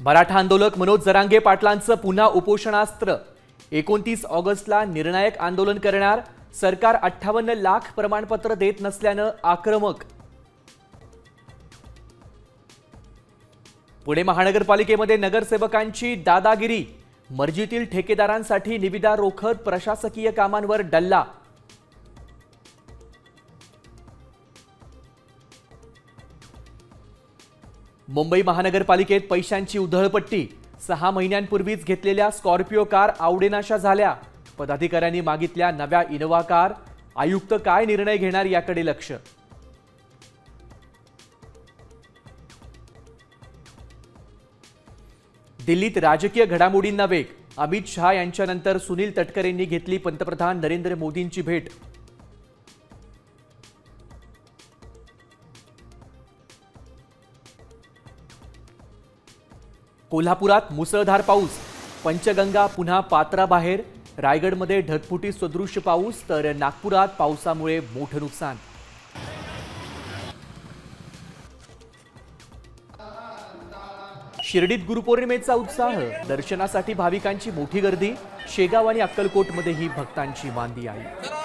मराठा आंदोलक मनोज जरांगे पाटलांचं पुन्हा उपोषणास्त्र। 29 ऑगस्टला निर्णायक आंदोलन करणार। सरकार 58 लाख प्रमाणपत्र देत नसल्यानं आक्रमक। पुणे महानगरपालिकेमध्ये नगरसेवकांची दादागिरी। मर्जीतील ठेकेदारांसाठी निविदा रोखत प्रशासकीय कामांवर डल्ला। मुंबई महानगरपालिकेत पैशांची उधळपट्टी। 6 महिन्यांपूर्वीच घेतलेल्या स्कॉर्पिओ कार आवडेनाशा झाल्या। पदाधिकाऱ्यांनी मागितल्या नव्या इनोव्हा कार। आयुक्त काय निर्णय घेणार याकडे लक्ष। दिल्लीत राजकीय घडामोडींना वेग। अमित शहा यांच्यानंतर सुनील तटकरेंनी घेतली पंतप्रधान नरेंद्र मोदींची भेट। कोल्हापुरात मुसळधार पाऊस। पंचगंगा पुन्हा पात्राबाहेर। रायगडमध्ये ढगफुटी सदृश पाऊस तर नागपुरात पावसामुळे मोठं नुकसान। शिर्डीत गुरुपौर्णिमेचा उत्साह। दर्शनासाठी भाविकांची मोठी गर्दी। शेगाव आणि अक्कलकोटमध्येही भक्तांची मांदी आहे।